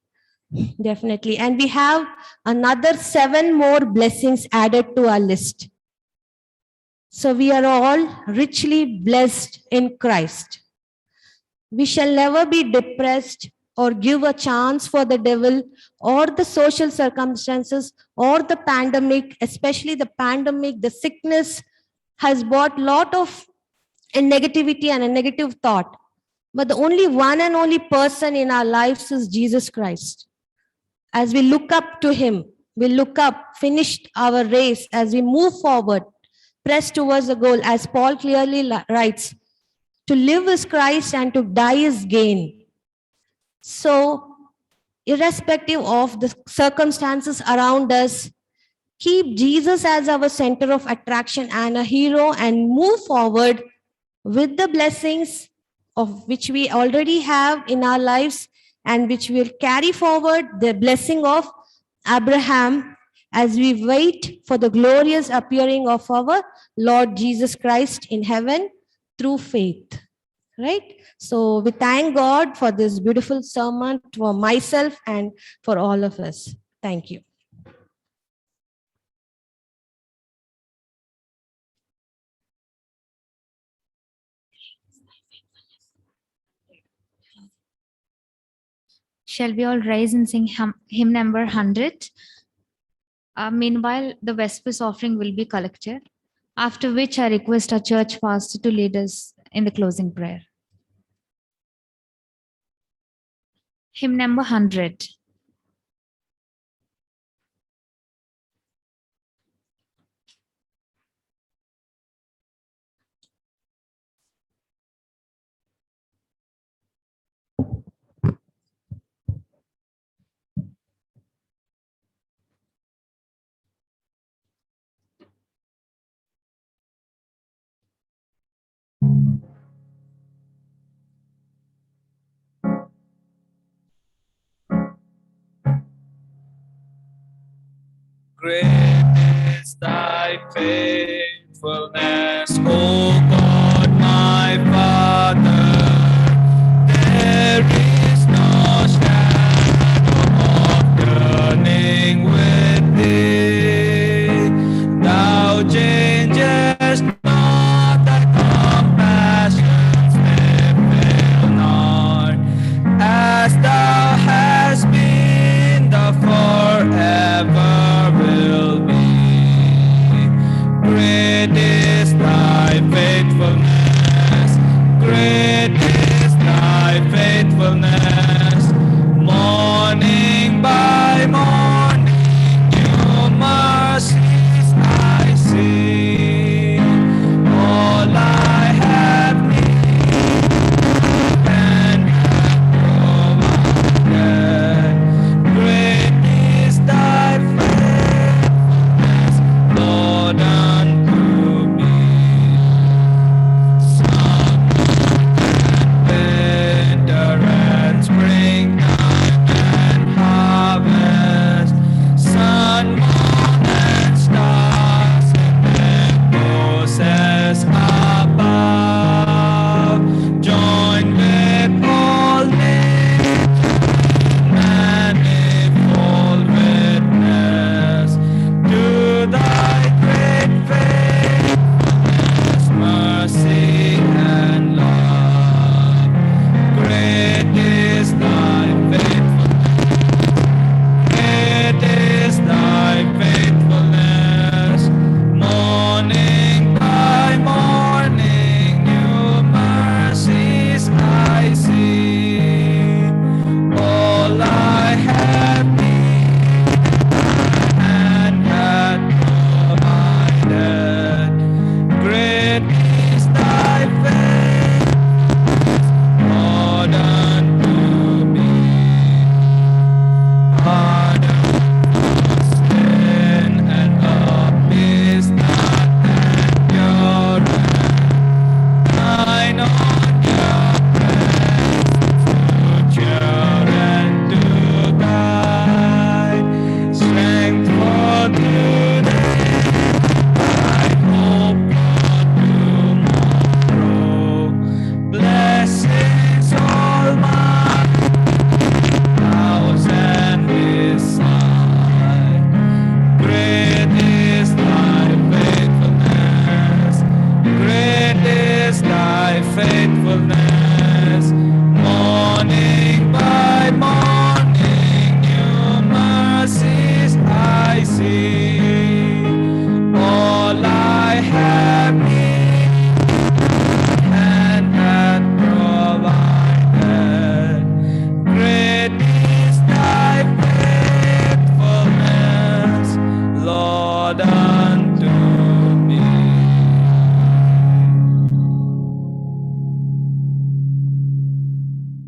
Definitely. And we have another 7 more blessings added to our list. So we are all richly blessed in Christ. We shall never be depressed or give a chance for the devil or the social circumstances or the pandemic, especially the pandemic, the sickness has brought a lot of negativity and a negative thought. But the only one and only person in our lives is Jesus Christ. As we look up to him, we look up, finished our race, as we move forward, press towards the goal, as Paul clearly writes, to live is Christ and to die is gain. So, irrespective of the circumstances around us, keep Jesus as our center of attraction and a hero and move forward with the blessings of which we already have in our lives and which will carry forward the blessing of Abraham as we wait for the glorious appearing of our Lord Jesus Christ in heaven through faith. Right? So we thank God for this beautiful sermon for myself and for all of us. Thank you. Shall we all rise and sing hymn number 100? Meanwhile, the Vespers offering will be collected, after which I request our church pastor to lead us in the closing prayer. Hymn number 100. Great is thy faithfulness, O God, my Father. There is no shadow of turning with thee. Thou changest not, thy compassions they fail not. As thou hast been, thou forever will be. Great is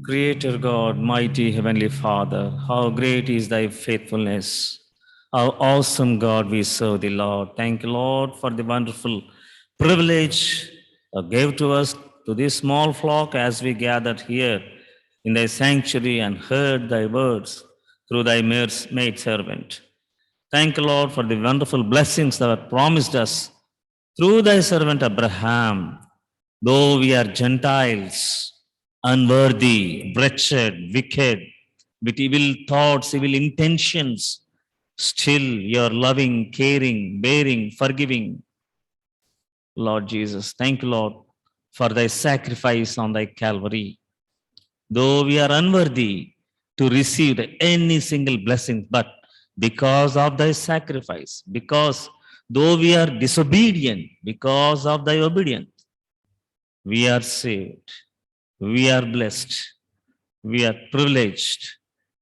Creator God, mighty Heavenly Father, how great is thy faithfulness. How awesome God we serve thee, Lord. Thank you, Lord, for the wonderful privilege thou gave to us, to this small flock as we gathered here in thy sanctuary and heard thy words through thy maid servant. Thank you, Lord, for the wonderful blessings thou hast promised us through thy servant Abraham. Though we are Gentiles, unworthy, wretched, wicked, with evil thoughts, evil intentions, still you're loving, caring, bearing, forgiving. Lord Jesus, thank you, Lord, for thy sacrifice on thy Calvary. Though we are unworthy to receive any single blessing, but because of thy sacrifice, because though we are disobedient, because of thy obedience, we are saved, we are blessed, we are privileged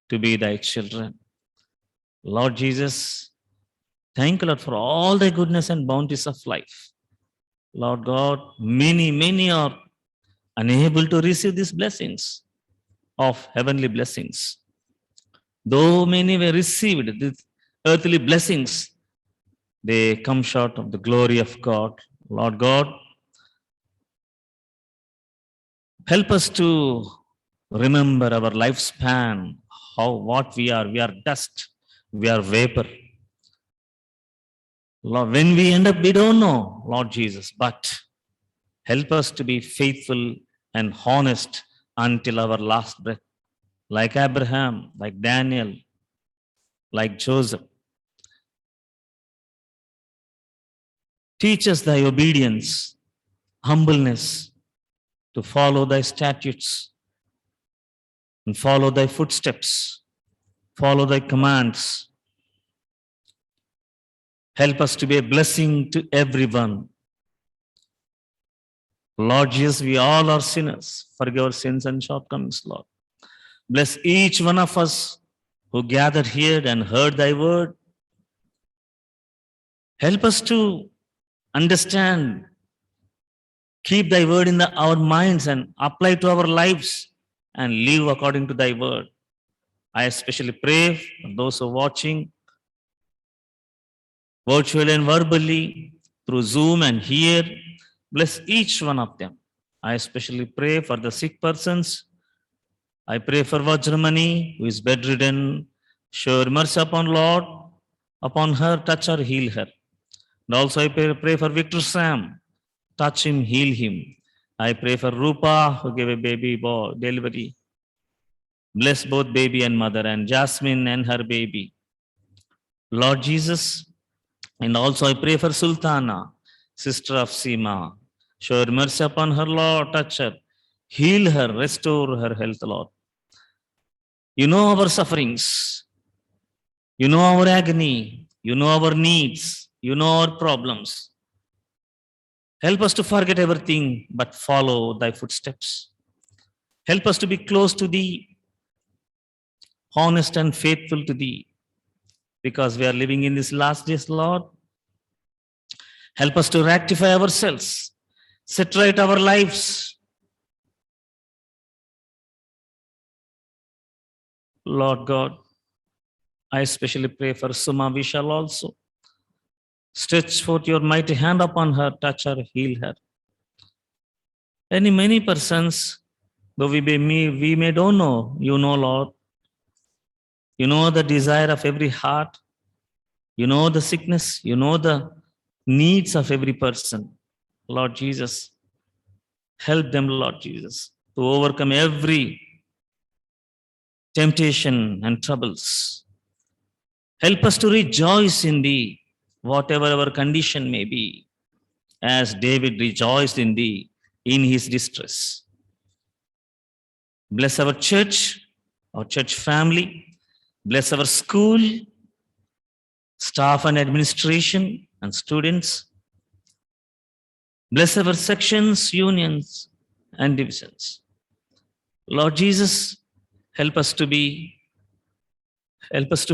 to be thy children. Lord Jesus, thank you, Lord, for all the goodness and bounties of life. Lord God, many are unable to receive these blessings of heavenly blessings. Though many were received these earthly blessings, they come short of the glory of God. Lord God, help us to remember our lifespan, what we are. We are dust, we are vapor. Lord, when we end up, we don't know, Lord Jesus, but help us to be faithful and honest until our last breath, like Abraham, like Daniel, like Joseph. Teach us thy obedience, humbleness, to follow thy statutes and follow thy footsteps, follow thy commands. Help us to be a blessing to everyone. Lord Jesus, we all are sinners. Forgive our sins and shortcomings, Lord. Bless each one of us who gathered here and heard thy word. Help us to understand, keep thy word in our minds and apply to our lives and live according to thy word. I especially pray for those who are watching virtually and verbally through Zoom and here. Bless each one of them. I especially pray for the sick persons. I pray for Vajramani, who is bedridden. Show mercy upon Lord, upon her, touch her, heal her. And also I pray for Victor Sam. Touch him, heal him. I pray for Rupa, who gave a baby boy delivery. Bless both baby and mother, and Jasmine and her baby. Lord Jesus, and also I pray for Sultana, sister of Seema. Show mercy upon her, Lord, touch her, heal her, restore her health, Lord. You know our sufferings, you know our agony, you know our needs, you know our problems. Help us to forget everything but follow thy footsteps. Help us to be close to thee, honest and faithful to thee, because we are living in these last days, Lord. Help us to rectify ourselves, set right our lives. Lord God, I especially pray for Suma Vishal also. Stretch forth your mighty hand upon her, touch her, heal her. Many persons, though we may don't know, you know, Lord. You know the desire of every heart. You know the sickness. You know the needs of every person. Lord Jesus, help them, Lord Jesus, to overcome every temptation and troubles. Help us to rejoice in thee, whatever our condition may be, as David rejoiced in thee in his distress. Bless our church family. Bless our school, staff and administration and students. Bless our sections, unions, and divisions. Lord Jesus, help us to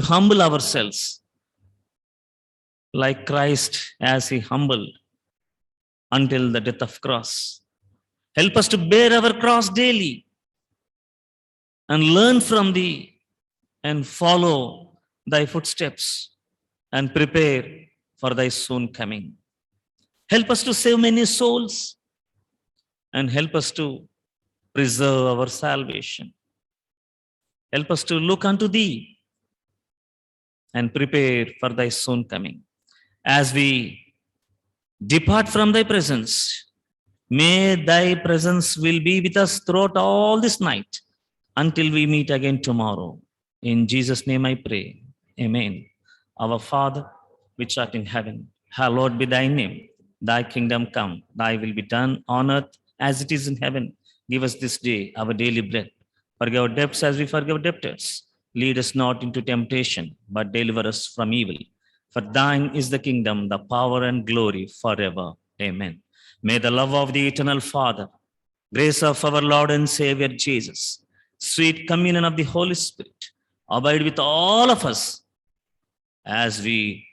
humble ourselves like Christ as he humbled until the death of cross. Help us to bear our cross daily and learn from thee and follow thy footsteps and prepare for thy soon coming. Help us to save many souls and help us to preserve our salvation. Help us to look unto thee and prepare for thy soon coming. As we depart from thy presence, may thy presence will be with us throughout all this night until we meet again tomorrow. In Jesus' name I pray. Amen. Our Father, which art in heaven, hallowed be thy name. Thy kingdom come, thy will be done on earth as it is in heaven. Give us this day our daily bread. Forgive our debts as we forgive debtors. Lead us not into temptation, but deliver us from evil. For thine is the kingdom, the power and glory forever. Amen. May the love of the eternal Father, grace of our Lord and Savior Jesus, sweet communion of the Holy Spirit, abide with all of us as we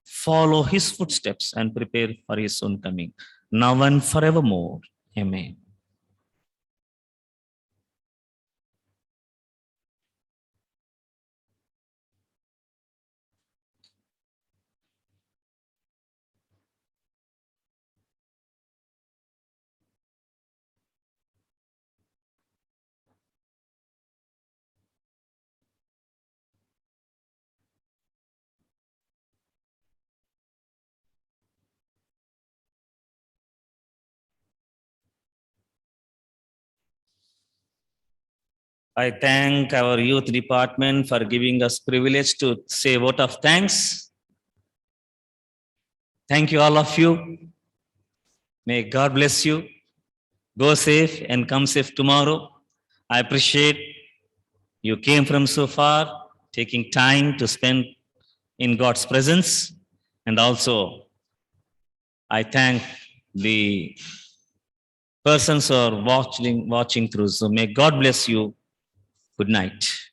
follow his footsteps and prepare for his soon coming, now and forevermore. Amen. I thank our youth department for giving us privilege to say a vote of thanks. Thank you, all of you. May God bless you. Go safe and come safe tomorrow. I appreciate you came from so far, taking time to spend in God's presence. And also, I thank the persons who are watching through Zoom. May God bless you. Good night.